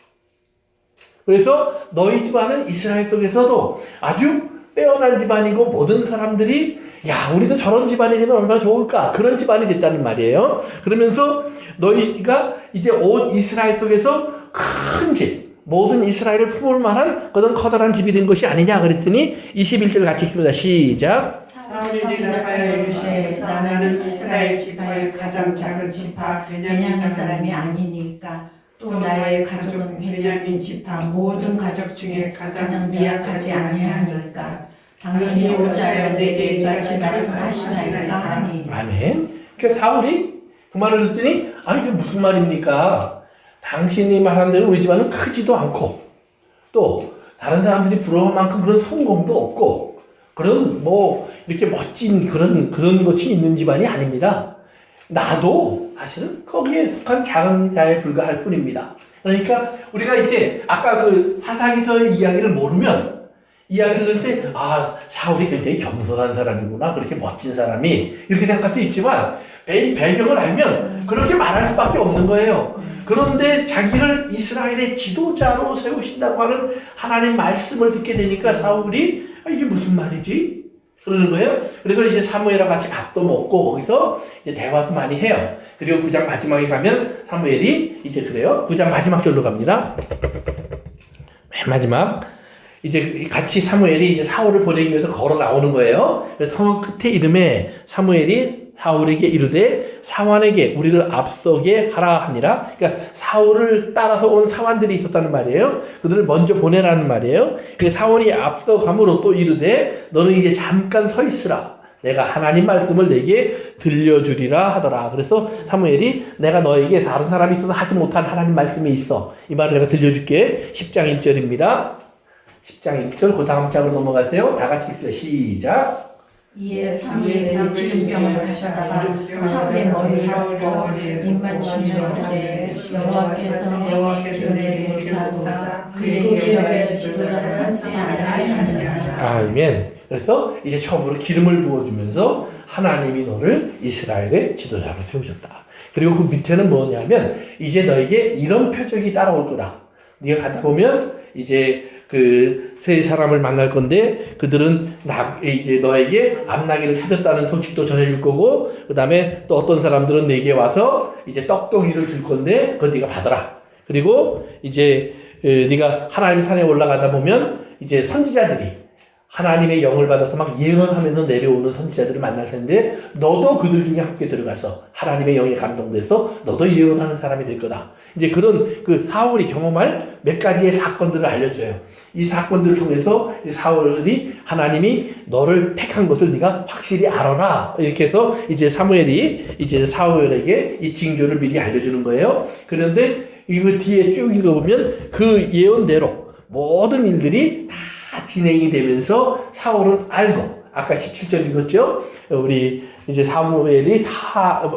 그래서 너희 집안은 이스라엘 속에서도 아주 빼어난 집안이고 모든 사람들이 야, 우리도 저런 집안이 되면 얼마나 좋을까? 그런 집안이 됐다는 말이에요. 그러면서 너희가 이제 온 이스라엘 속에서 큰 집, 모든 이스라엘을 품을 만한 그런 커다란 집이 된 것이 아니냐 그랬더니 21절 같이 읽습니다. 시작.
사울이 대답하여 이르시되 나는 이스라엘 지파의 가장 작은 지파
베냐민 사람이 아니니까 또 나의 가족은 베냐민 지파 모든 가족 중에 가장 미약하지 아니하니까 당신이 어찌하여 내게 이같이 말씀하시나이까 하니.
아멘. 그러니까 사울이 그 말을 듣더니 아니 그게 무슨 말입니까? 당신이 말한 대로 우리 집안은 크지도 않고 또 다른 사람들이 부러울 만큼 그런 성공도 없고 그런 뭐 이렇게 멋진 그런 것이 있는 집안이 아닙니다. 나도 사실은 거기에 속한 작은 자에 불과할 뿐입니다. 그러니까 우리가 이제 아까 그 사사기서의 이야기를 모르면 이야기를 들을 때, 아, 사울이 굉장히 겸손한 사람이구나. 그렇게 멋진 사람이. 이렇게 생각할 수 있지만, 배경을 알면 그렇게 말할 수밖에 없는 거예요. 그런데 자기를 이스라엘의 지도자로 세우신다고 하는 하나님 말씀을 듣게 되니까 사울이, 아, 이게 무슨 말이지? 그러는 거예요. 그래서 이제 사무엘과 같이 밥도 먹고 거기서 이제 대화도 많이 해요. 그리고 9장 마지막에 가면 사무엘이 이제 그래요. 9장 마지막 절로 갑니다. 맨 마지막. 이제 같이 사무엘이 이제 사울을 보내기 위해서 걸어 나오는 거예요. 그래서 성 끝에 이름에 사무엘이 사울에게 이르되 사환에게 우리를 앞서게 하라 하니라. 그러니까 사울을 따라서 온 사환들이 있었다는 말이에요. 그들을 먼저 보내라는 말이에요. 그래서 사울이 앞서감으로 또 이르되 너는 이제 잠깐 서 있으라. 내가 하나님 말씀을 내게 들려주리라 하더라. 그래서 사무엘이 내가 너에게 다른 사람이 있어서 하지 못한 하나님 말씀이 있어. 이 말을 내가 들려줄게. 10장 1절입니다. 10장 1절 그 다음 장으로 넘어가세요. 다 같이 읽습니다. 시작.
이에 사무엘이 기름병을 가져다가 사울의 머리를 덮고 입만 치면에 여호와께서 내게 기름부사 그의 기업에 지도자를 삼으시리라 하시니라.
아멘. 그래서 이제 처음으로 기름을 부어주면서 하나님이 너를 이스라엘의 지도자로 세우셨다. 그리고 그 밑에는 뭐냐면 이제 너에게 이런 표적이 따라올 거다. 네가 가다 보면 이제 그 세 사람을 만날 건데 그들은 이제 너에게 암나귀를 찾았다는 소식도 전해줄 거고 그 다음에 또 어떤 사람들은 내게 와서 이제 떡덩이를 줄 건데 그거 네가 받아라. 그리고 이제 네가 하나님 산에 올라가다 보면 이제 선지자들이 하나님의 영을 받아서 막 예언하면서 내려오는 선지자들을 만날 텐데 너도 그들 중에 함께 들어가서 하나님의 영에 감동돼서 너도 예언하는 사람이 될 거다. 이제 그런 그 사울이 경험할 몇 가지의 사건들을 알려줘요. 이 사건들을 통해서 사울이 하나님이 너를 택한 것을 네가 확실히 알아라. 이렇게 해서 이제 사무엘이 이제 사울에게 이 징조를 미리 알려주는 거예요. 그런데 이거 뒤에 쭉 읽어보면 그 예언대로 모든 일들이 다 진행이 되면서 사울은 알고, 아까 17절 읽었죠? 우리 이제 사무엘이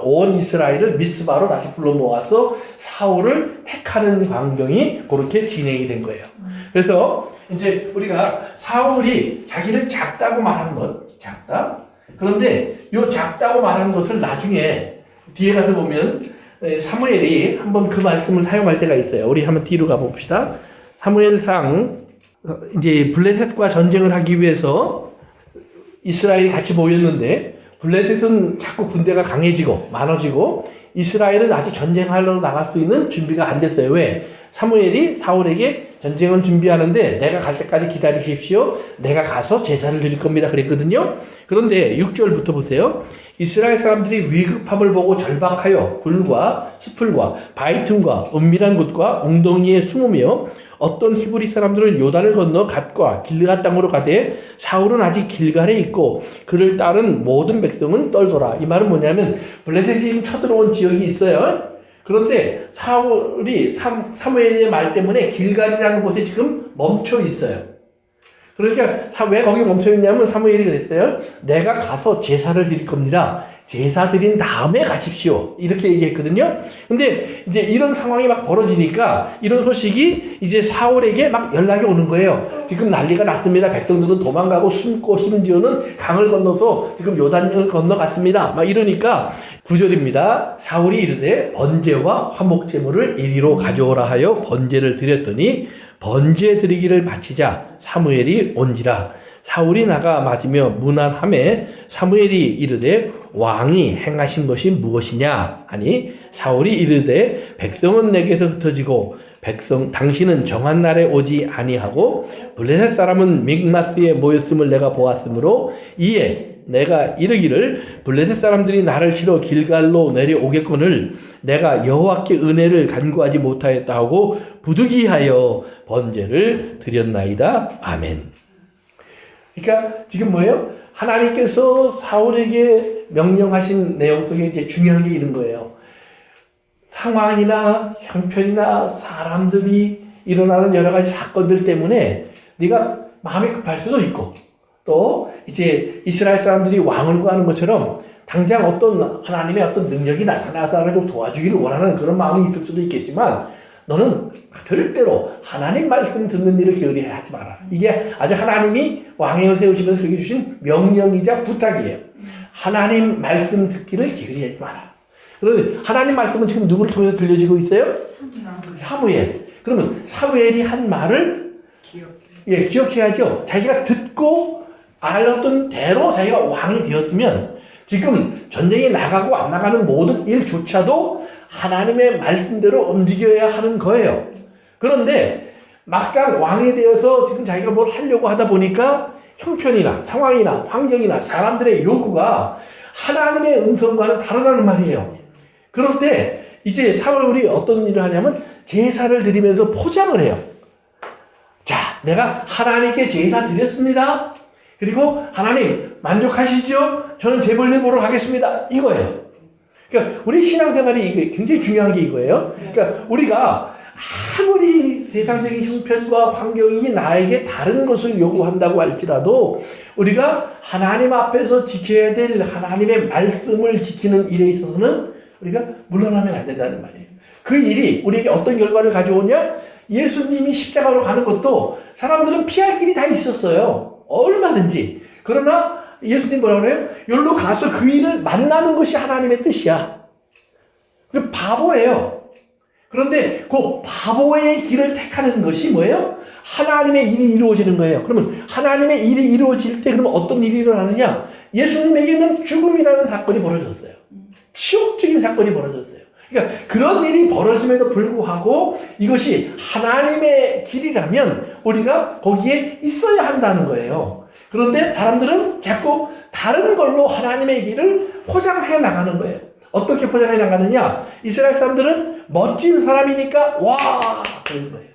온 이스라엘을 미스바로 다시 불러 모아서 사울을 택하는 광경이 그렇게 진행이 된 거예요. 그래서 이제 우리가 사울이 자기를 작다고 말한 것, 작다. 그런데 이 작다고 말한 것을 나중에 뒤에 가서 보면 사무엘이 한번 그 말씀을 사용할 때가 있어요. 우리 한번 뒤로 가봅시다. 사무엘상 이제 블레셋과 전쟁을 하기 위해서 이스라엘이 같이 모였는데 블레셋은 자꾸 군대가 강해지고 많아지고 이스라엘은 아직 전쟁하러 나갈 수 있는 준비가 안 됐어요. 왜? 사무엘이 사울에게 전쟁을 준비하는데 내가 갈 때까지 기다리십시오. 내가 가서 제사를 드릴 겁니다. 그랬거든요. 그런데 6절부터 보세요. 이스라엘 사람들이 위급함을 보고 절박하여 굴과 수풀과 바위 틈과 은밀한 곳과 웅덩이에 숨으며 어떤 히브리 사람들은 요단을 건너 갓과 길르앗 땅으로 가되 사울은 아직 길갈에 있고 그를 따른 모든 백성은 떨더라. 이 말은 뭐냐면 블레셋이 지금 쳐들어온 지역이 있어요. 그런데 사울이 사무엘의 말 때문에 길갈이라는 곳에 지금 멈춰 있어요. 그러니까 왜 거기 멈춰 있냐면 사무엘이 그랬어요. 내가 가서 제사를 드릴 겁니다. 제사 드린 다음에 가십시오. 이렇게 얘기했거든요. 근데 이제 이런 상황이 막 벌어지니까 이런 소식이 이제 사울에게 막 연락이 오는 거예요. 지금 난리가 났습니다. 백성들은 도망가고 숨고 심지어는 강을 건너서 지금 요단을 건너갔습니다. 막 이러니까 9절입니다. 사울이 이르되 번제와 화목제물을 이리로 가져오라 하여 번제를 드렸더니 번제 드리기를 마치자 사무엘이 온지라. 사울이 나가 맞으며 무난함에 사무엘이 이르되 왕이 행하신 것이 무엇이냐 하니 사울이 이르되 백성은 내게서 흩어지고 당신은 정한 날에 오지 아니하고 블레셋 사람은 믹마스에 모였음을 내가 보았으므로 이에 내가 이르기를 블레셋 사람들이 나를 치러 길갈로 내려오겠거늘 내가 여호와께 은혜를 간구하지 못하였다 하고 부득이하여 번제를 드렸나이다. 아멘. 그러니까 지금 뭐예요? 하나님께서 사울에게 명령하신 내용 속에 이제 중요한 게 이런 거예요. 상황이나 형편이나 사람들이 일어나는 여러 가지 사건들 때문에 네가 마음이 급할 수도 있고 또 이제 이스라엘 사람들이 왕을 구하는 것처럼 당장 어떤 하나님의 어떤 능력이 나타나서 나를 좀 도와주기를 원하는 그런 마음이 있을 수도 있겠지만 너는 절대로 하나님 말씀 듣는 일을 게으리 하지 마라. 이게 아주 하나님이 왕을 세우시면서 그렇게 주신 명령이자 부탁이에요. 하나님 말씀 듣기를 게으리 하지 마라. 그런데 하나님 말씀은 지금 누구를 통해서 들려지고 있어요? 사무엘. 그러면 사무엘이 한 말을 기억해야죠. 자기가 듣고 알았던 대로 자기가 왕이 되었으면 지금 전쟁에 나가고 안 나가는 모든 일조차도 하나님의 말씀대로 움직여야 하는 거예요. 그런데 막상 왕이 되어서 지금 자기가 뭘 하려고 하다 보니까 형편이나 상황이나 환경이나 사람들의 요구가 하나님의 음성과는 다르다는 말이에요. 그럴 때 이제 사울이 어떤 일을 하냐면 제사를 드리면서 포장을 해요. 자, 내가 하나님께 제사 드렸습니다. 그리고 하나님 만족하시죠? 저는 재벌일 보러 가겠습니다. 이거예요. 그러니까 우리 신앙생활이 이게 굉장히 중요한 게 이거예요. 그러니까 우리가 아무리 세상적인 형편과 환경이 나에게 다른 것을 요구한다고 할지라도 우리가 하나님 앞에서 지켜야 될 하나님의 말씀을 지키는 일에 있어서는 우리가 물러나면 안 된다는 말이에요. 그 일이 우리에게 어떤 결과를 가져오냐? 예수님이 십자가로 가는 것도 사람들은 피할 길이 다 있었어요. 얼마든지. 그러나 예수님 뭐라고 그래요? 여기로 가서 그 일을 만나는 것이 하나님의 뜻이야. 그 바보예요. 그런데 그 바보의 길을 택하는 것이 뭐예요? 하나님의 일이 이루어지는 거예요. 그러면 하나님의 일이 이루어질 때 그러면 어떤 일이 일어나느냐? 예수님에게는 죽음이라는 사건이 벌어졌어요. 치욕적인 사건이 벌어졌어요. 그러니까 그런 일이 벌어짐에도 불구하고 이것이 하나님의 길이라면 우리가 거기에 있어야 한다는 거예요. 그런데 사람들은 자꾸 다른 걸로 하나님의 길을 포장해 나가는 거예요. 어떻게 포장해 나가느냐? 이스라엘 사람들은 멋진 사람이니까 와! 그런 거예요.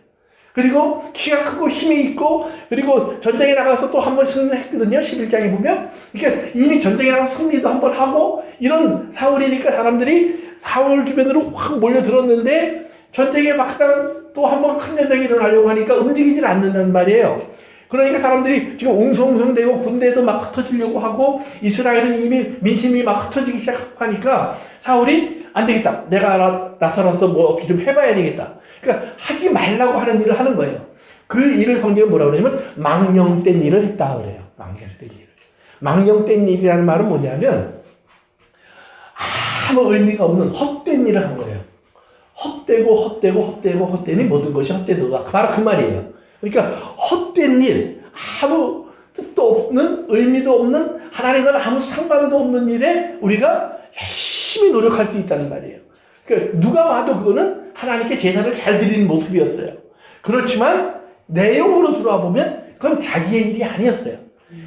그리고 키가 크고 힘이 있고 그리고 전쟁에 나가서 또 한 번 승리했거든요. 11장에 보면. 그러니까 이미 전쟁에 나가서 승리도 한 번 하고 이런 사울이니까 사람들이 사울 주변으로 확 몰려들었는데 전쟁에 막상 또 한 번 큰 전쟁이 일어나려고 하니까 움직이질 않는단 말이에요. 그러니까 사람들이 지금 웅성웅성대고 군대도 막 흩어지려고 하고 이스라엘은 이미 민심이 막 흩어지기 시작하니까 사울이 안 되겠다. 내가 나서서 뭐 좀 해봐야 되겠다. 그러니까 하지 말라고 하는 일을 하는 거예요. 그 일을 성경에 뭐라고 그러냐면 망령된 일을 했다 그래요. 망령된 일을. 망령된 일이라는 말은 뭐냐면 아무 의미가 없는 헛된 일을 한 거예요. 헛되니 모든 것이 헛되도다. 바로 그 말이에요. 그러니까 헛된 일, 아무 뜻도 없는, 의미도 없는, 하나님과는 아무 상관도 없는 일에 우리가 열심히 노력할 수 있다는 말이에요. 그러니까 누가 봐도 그거는 하나님께 제사를 잘 드리는 모습이었어요. 그렇지만 내용으로 들어와 보면 그건 자기의 일이 아니었어요.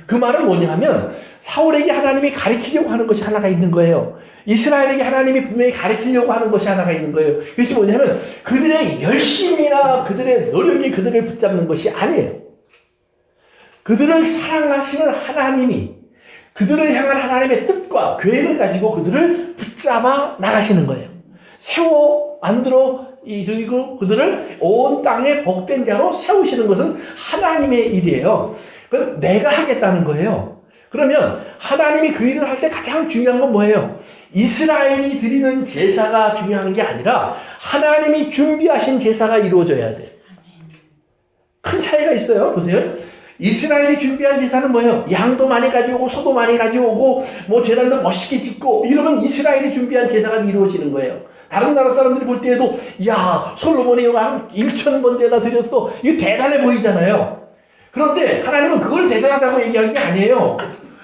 그 말은 뭐냐면 사울에게 하나님이 가르치려고 하는 것이 하나가 있는 거예요. 이스라엘에게 하나님이 분명히 가르치려고 하는 것이 하나가 있는 거예요. 그것이 뭐냐면 그들의 열심이나 그들의 노력이 그들을 붙잡는 것이 아니에요. 그들을 사랑하시는 하나님이 그들을 향한 하나님의 뜻과 계획을 가지고 그들을 붙잡아 나가시는 거예요. 세워 만들어 이르고 그들을 온 땅에 복된 자로 세우시는 것은 하나님의 일이에요. 그건 내가 하겠다는 거예요. 그러면 하나님이 그 일을 할 때 가장 중요한 건 뭐예요? 이스라엘이 드리는 제사가 중요한 게 아니라 하나님이 준비하신 제사가 이루어져야 돼. 큰 차이가 있어요. 보세요. 이스라엘이 준비한 제사는 뭐예요? 양도 많이 가져오고 소도 많이 가져오고 뭐 제단도 멋있게 짓고 이러면 이스라엘이 준비한 제사가 이루어지는 거예요. 다른 나라 사람들이 볼 때에도 야 솔로몬이 한 1,000번제나 드렸어. 이거 대단해 보이잖아요. 그런데 하나님은 그걸 대단하다고 얘기한 게 아니에요.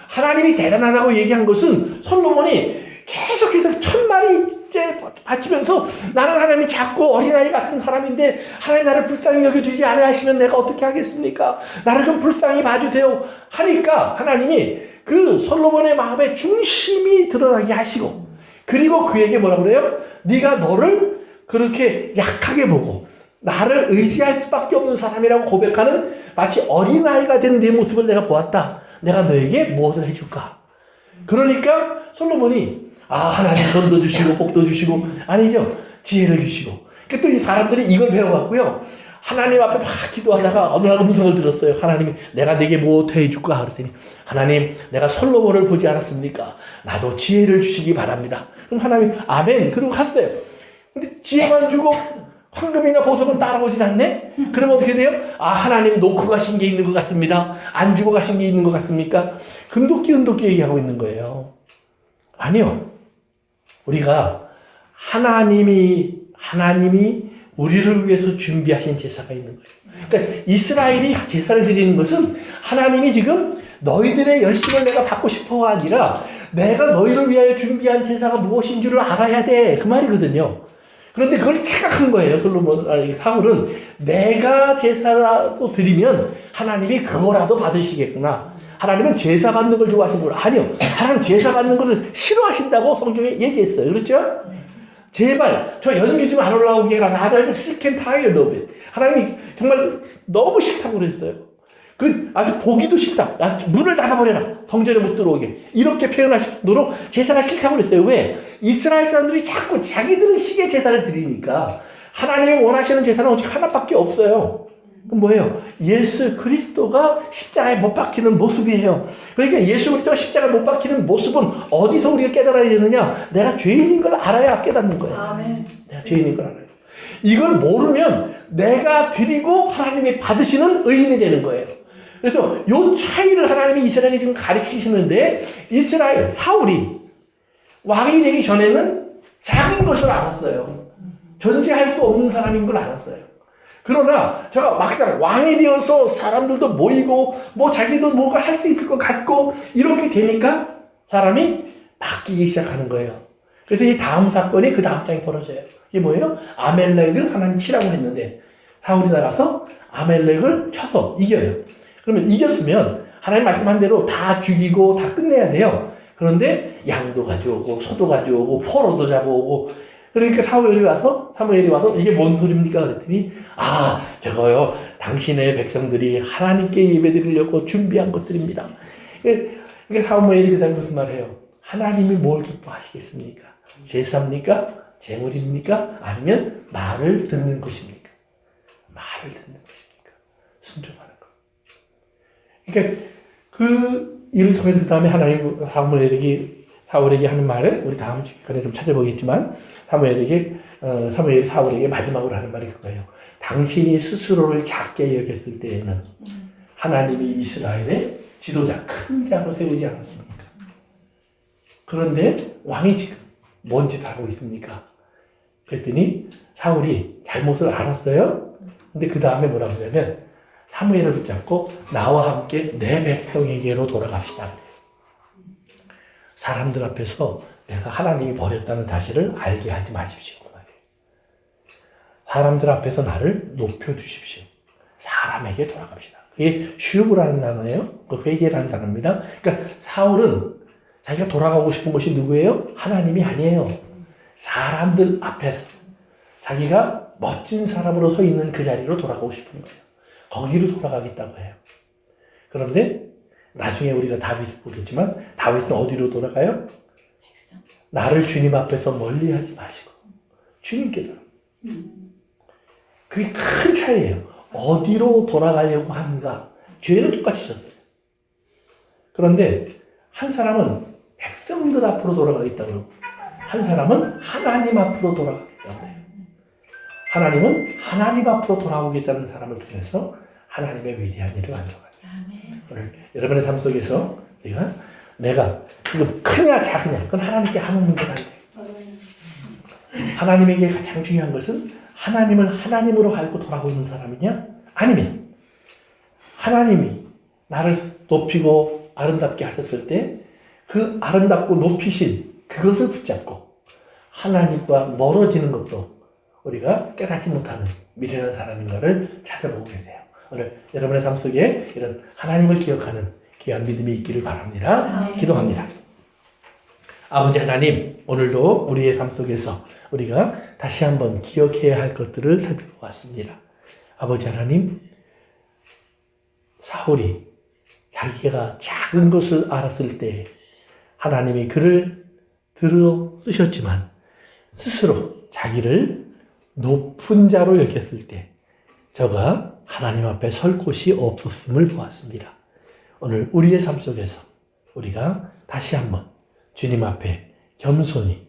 하나님이 대단하다고 얘기한 것은 솔로몬이 계속해서 1,000마리째 바치면서 나는 하나님이 작고 어린아이 같은 사람인데 하나님 나를 불쌍히 여겨주지 않으시면 내가 어떻게 하겠습니까? 나를 좀 불쌍히 봐주세요 하니까 하나님이 그 솔로몬의 마음에 중심이 드러나게 하시고 그리고 그에게 뭐라고 그래요? 네가 너를 그렇게 약하게 보고 나를 의지할 수밖에 없는 사람이라고 고백하는 마치 어린아이가 된 내 모습을 내가 보았다. 내가 너에게 무엇을 해줄까? 그러니까 솔로몬이 하나님 돈도 주시고 복도 주시고 아니죠. 지혜를 주시고. 그러니까 또 이 사람들이 이걸 배워갖고요. 하나님 앞에 막 기도하다가 어느 날 음성을 들었어요. 하나님이 내가 내게 무엇 해줄까? 그랬더니 하나님 내가 솔로몬을 보지 않았습니까? 나도 지혜를 주시기 바랍니다. 그럼 하나님 아멘. 그러고 갔어요. 근데 지혜만 주고 황금이나 보석은 따라오진 않네? 그러면 어떻게 돼요? 하나님 놓고 가신 게 있는 것 같습니다. 안 주고 가신 게 있는 것 같습니까? 금도끼 은도끼 얘기하고 있는 거예요. 아니요. 우리가 하나님이 우리를 위해서 준비하신 제사가 있는 거예요. 그러니까 이스라엘이 제사를 드리는 것은 하나님이 지금 너희들의 열심을 내가 받고 싶어가 아니라 내가 너희를 위하여 준비한 제사가 무엇인 줄을 알아야 돼. 그 말이거든요. 그런데 그걸 착각한 거예요. 사울은 내가 제사라도 드리면 하나님이 그거라도 받으시겠구나. 하나님은 제사 받는 걸 좋아하시는구나. 아니요. 하나님 제사 받는 것을 싫어하신다고 성경에 얘기했어요. 그렇죠? 제발 저 연기 좀 안 올라오게 해라. 나도 시켄 타이어 너무. 하나님이 정말 너무 싫다고 그랬어요. 아주 보기도 싫다. 문을 닫아버려라. 성전에 못 들어오게. 이렇게 표현하실 정도로 제사가 싫다고 그랬어요. 왜? 이스라엘 사람들이 자꾸 자기들 식의 제사를 드리니까 하나님이 원하시는 제사는 오직 하나밖에 없어요. 그럼 뭐예요? 예수 그리스도가 십자가에 못 박히는 모습이에요. 그러니까 예수 그리스도가 십자가에 못 박히는 모습은 어디서 우리가 깨달아야 되느냐? 내가 죄인인 걸 알아야 깨닫는 거예요.
아멘.
내가 죄인인 걸 알아요. 이걸 모르면 내가 드리고 하나님이 받으시는 의인이 되는 거예요. 그래서 이 차이를 하나님이 이스라엘에 지금 가르치시는데 이스라엘 사울이 왕이 되기 전에는 작은 것을 알았어요. 존재할 수 없는 사람인 걸 알았어요. 그러나 제가 막상 왕이 되어서 사람들도 모이고 뭐 자기도 뭔가 할 수 있을 것 같고 이렇게 되니까 사람이 바뀌기 시작하는 거예요. 그래서 이 다음 사건이 그 다음 장에 벌어져요. 이게 뭐예요? 아멜렉을 하나님 치라고 했는데 사울이 나가서 아멜렉을 쳐서 이겨요. 그러면 이겼으면 하나님 말씀한 대로 다 죽이고 다 끝내야 돼요. 그런데 양도 가져오고 소도 가져오고 포로도 잡아오고 그러니까 사무엘이 와서 이게 뭔 소리입니까? 그랬더니 저거요 당신의 백성들이 하나님께 예배드리려고 준비한 것들입니다. 그러니까 사무엘이 그 다음에 무슨 말해요? 하나님이 뭘 기뻐하시겠습니까? 제사입니까? 재물입니까? 아니면 말을 듣는 것입니까? 말을 듣는 것입니까? 순종하는 것. 그러니까 그 일을 통해서 그 다음에 하나님 사울에게 하는 말을 우리 다음 주에 좀 찾아보겠지만 사무엘이 사울에게 마지막으로 하는 말이 그거예요. 당신이 스스로를 작게 여겼을 때에는 하나님이 이스라엘의 지도자, 큰 자로 세우지 않았습니까? 그런데 왕이 지금 뭔 짓 하고 있습니까? 그랬더니 사울이 잘못을 알았어요. 근데 그 다음에 뭐라고 하냐면 사무엘을 붙잡고 나와 함께 내 백성에게로 돌아갑시다. 사람들 앞에서 내가 하나님이 버렸다는 사실을 알게 하지 마십시오. 사람들 앞에서 나를 높여주십시오. 사람에게 돌아갑시다. 그게 슈브라는 단어예요. 그 회개라는 단어입니다. 그러니까 사울은 자기가 돌아가고 싶은 것이 누구예요? 하나님이 아니에요. 사람들 앞에서 자기가 멋진 사람으로 서 있는 그 자리로 돌아가고 싶은 거예요. 거기로 돌아가겠다고 해요. 그런데 나중에 우리가 다윗을 보겠지만 다윗은 어디로 돌아가요? 나를 주님 앞에서 멀리하지 마시고 주님께 돌아가요. 그게 큰 차이예요. 어디로 돌아가려고 하는가? 죄는 똑같이 졌어요. 그런데 한 사람은 백성들 앞으로 돌아가겠다고 그러고 한 사람은 하나님 앞으로 돌아가겠다고 해요. 하나님은 하나님 앞으로 돌아오겠다는 사람을 통해서 하나님의 위대한 일을 완성하죠. 오늘 여러분의 삶 속에서 내가 지금 크냐 작으냐 그건 하나님께 하는 문제가 아니에요. 하나님에게 가장 중요한 것은 하나님을 하나님으로 알고 돌아오고 있는 사람이냐? 아니면 하나님이 나를 높이고 아름답게 하셨을 때 그 아름답고 높이신 그것을 붙잡고 하나님과 멀어지는 것도 우리가 깨닫지 못하는 미련한 사람인가를 찾아보고 계세요. 오늘 여러분의 삶 속에 이런 하나님을 기억하는 귀한 믿음이 있기를 바랍니다. 기도합니다. 아버지 하나님, 오늘도 우리의 삶 속에서 우리가 다시 한번 기억해야 할 것들을 살펴보았습니다. 아버지 하나님, 사울이 자기가 작은 것을 알았을 때 하나님이 그를 들어 쓰셨지만 스스로 자기를 높은 자로 여겼을 때 저가 하나님 앞에 설 곳이 없었음을 보았습니다. 오늘 우리의 삶 속에서 우리가 다시 한번 주님 앞에 겸손히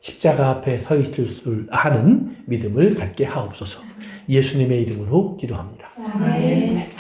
십자가 앞에 서 있을 줄 아는 믿음을 갖게 하옵소서. 예수님의 이름으로 기도합니다.
아멘.